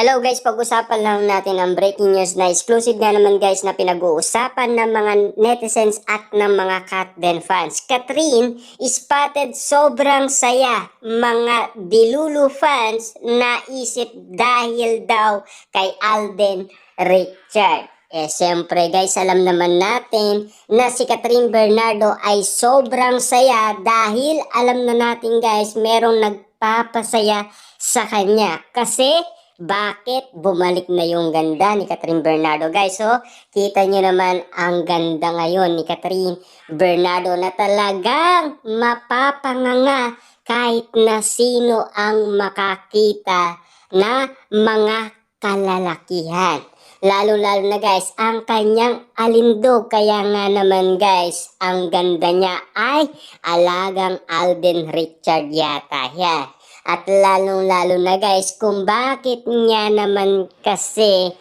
Hello guys, pag-usapan lang natin ang breaking news na exclusive nga naman guys na pinag-uusapan ng mga netizens at ng mga Katden fans. Kathryn spotted sobrang saya mga Dilulu fans na isip dahil daw kay Alden Richard. Siyempre guys, alam naman natin na si Kathryn Bernardo ay sobrang saya dahil alam na natin guys, merong nagpapasaya sa kanya. Kasi bakit bumalik na yung ganda ni Kathryn Bernardo guys? So, kita nyo naman ang ganda ngayon ni Kathryn Bernardo na talagang mapapanganga kahit na sino ang makakita na mga kalalakihan. Lalo-lalo na guys, ang kanyang alindog. Kaya nga naman guys, ang ganda niya ay alagang Alden Richard yata yan. At lalong-lalo na guys, kung bakit niya naman kasi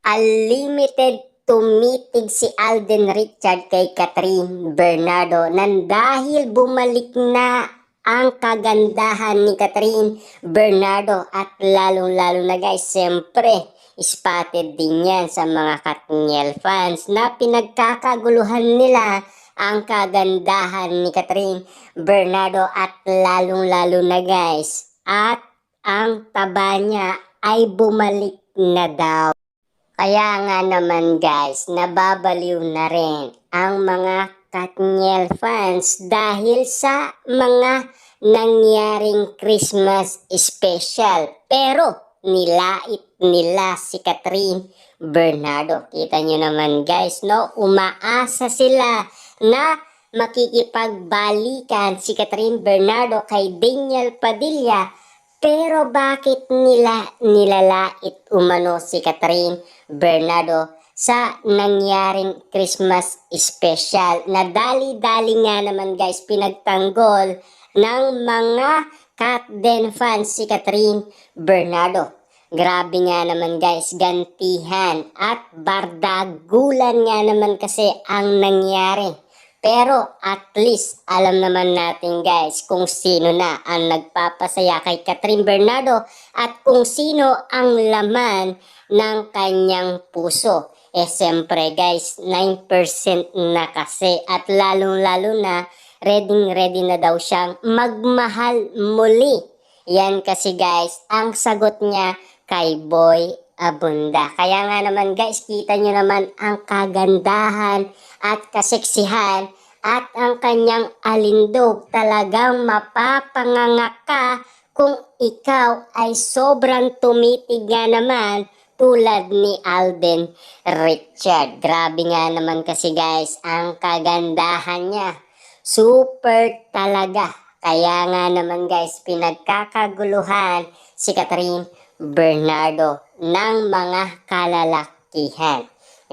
unlimited tumitig si Alden Richard kay Kathryn Bernardo nang dahil bumalik na ang kagandahan ni Kathryn Bernardo at lalong-lalo na guys, siyempre, spotted din yan sa mga Katniel fans na pinagkakaguluhan nila ang kagandahan ni Kathryn Bernardo at lalong-lalo na guys, at ang taba niya ay bumalik na daw. Kaya nga naman guys, nababaliw na rin ang mga Katniel fans dahil sa mga nangyaring Christmas special. Pero nilait nila si Kathryn Bernardo. Kita nyo naman guys, no? Umaasa sila na makikipagbalikan si Kathryn Bernardo kay Daniel Padilla. Pero bakit nila nilalait umano si Kathryn Bernardo sa nangyaring Christmas special na dali-dali nga naman guys pinagtanggol ng mga Katden fans si Kathryn Bernardo. Grabe nga naman guys, gantihan at bardagulan nga naman kasi ang nangyari. Pero at least alam naman natin guys kung sino na ang nagpapasaya kay Kathryn Bernardo at kung sino ang laman ng kanyang puso. Siyempre guys, 9% na kasi at lalong-lalo na ready na daw siyang magmahal muli. Yan kasi guys, ang sagot niya kay Boy Abunda. Kaya nga naman guys, kita nyo naman ang kagandahan at kaseksihan at ang kanyang alindog. Talagang mapapanganga ka kung ikaw ay sobrang tumitig nga naman tulad ni Alden Richard. Grabe nga naman kasi guys, ang kagandahan niya. Super talaga. Kaya nga naman guys, pinagkakaguluhan si Kathryn Bernardo ng mga kalalakihan.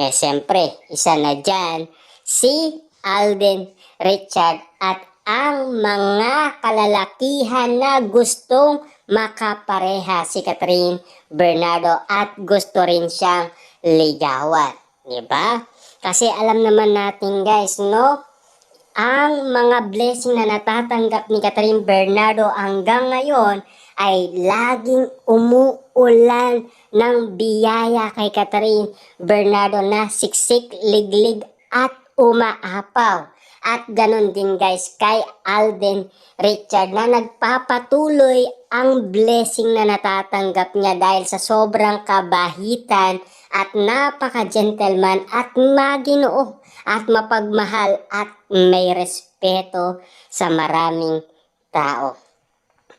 Siyempre, isa na dyan si Alden Richard at ang mga kalalakihan na gustong makapareha si Kathryn Bernardo at gusto rin siyang ligawan. Diba? Kasi alam naman natin guys, no? Ang mga blessing na natatanggap ni Kathryn Bernardo hanggang ngayon ay laging umuulan ng biyaya kay Kathryn Bernardo na siksik, liglig at umaapaw. At ganun din guys kay Alden Richard na nagpapatuloy ang blessing na natatanggap niya dahil sa sobrang kabahitan at napaka-gentleman at maginoo at mapagmahal at may respeto sa maraming tao.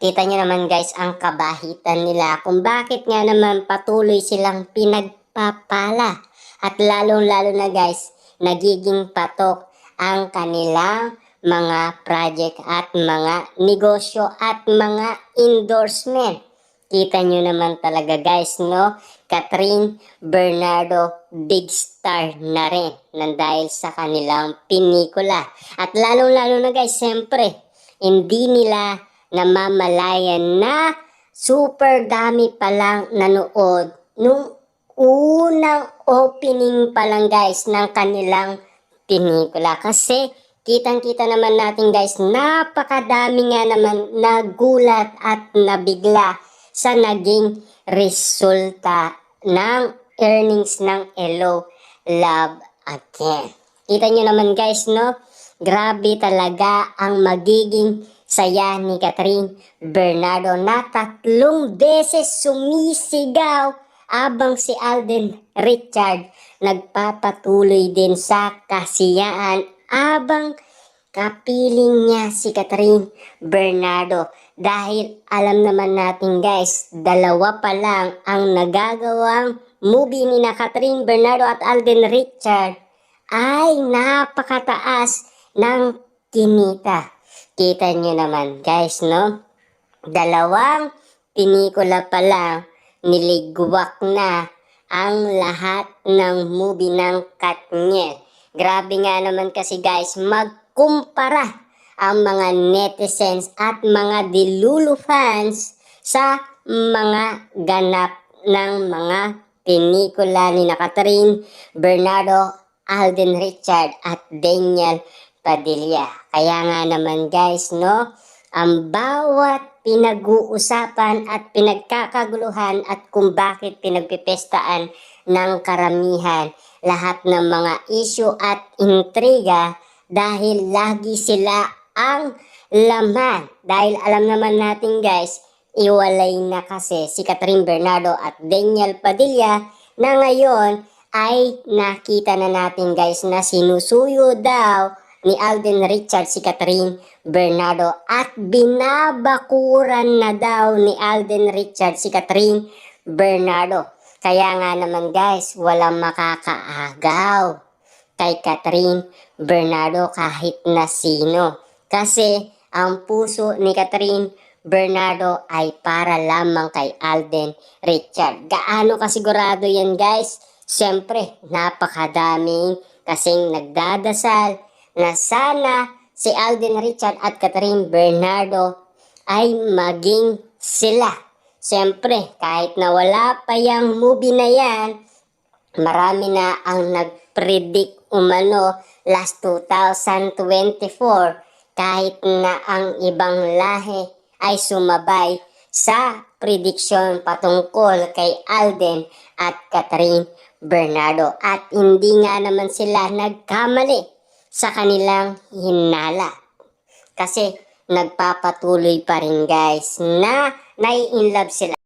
Kita niyo naman guys ang kabahitan nila kung bakit nga naman patuloy silang pinagpapala at lalong-lalo na guys nagiging patok ang kanilang mga project at mga negosyo at mga endorsement. Kita nyo naman talaga guys, no? Kathryn Bernardo, big star na rin nang dahil sa kanilang pinikula. At lalong-lalo na guys, siyempre, hindi nila namamalayan na super dami palang nanood nung unang opening pa lang guys ng kanilang pinikula. Kasi kitang-kita naman natin guys, napakadami nga naman nagulat at nabigla sa naging resulta ng earnings ng Hello Love Again. Kita nyo naman guys, no? Grabe talaga ang magiging saya ni Catherine Bernardo na 3 beses sumisigaw abang si Alden Richard nagpapatuloy din sa kasiyahan abang kapiling niya si Catherine Bernardo. Dahil alam naman natin guys, 2 pa lang ang nagagawang movie ni na Catherine Bernardo at Alden Richard ay napakataas ng kinita. Kita nyo naman guys, no? 2 pelikula pa lang, niligwak na ang lahat ng movie ng Katniel. Grabe nga naman kasi guys, magkumpara ang mga netizens at mga Delulu fans sa mga ganap ng mga pelikula ni na Catherine Bernardo, Alden Richard at Daniel Padilla. Kaya nga naman guys, no, ang bawat pinag-uusapan at pinagkakaguluhan at kung bakit pinagpipestaan ng karamihan lahat ng mga issue at intriga dahil lagi sila ang laman. Dahil alam naman natin guys, iwalay na kasi si Catherine Bernardo at Daniel Padilla na ngayon ay nakita na natin guys na sinusuyo daw ni Alden Richard si Catherine Bernardo at binabakuran na daw ni Alden Richard si Catherine Bernardo. Kaya nga naman guys, walang makakaagaw kay Catherine Bernardo kahit na sino. Kasi ang puso ni Catherine Bernardo ay para lamang kay Alden Richard. Gaano kasigurado yan guys? Siyempre, napakadaming kasing nagdadasal na sana si Alden Richard at Catherine Bernardo ay maging sila. Siyempre, kahit na wala pa yung movie na yan, marami na ang nag-predict umano last 2024 kahit na ang ibang lahi ay sumabay sa prediction patungkol kay Alden at Catherine Bernardo. At hindi nga naman sila nagkamali sa kanilang hinala. Kasi nagpapatuloy pa rin guys na nai-inlove sila.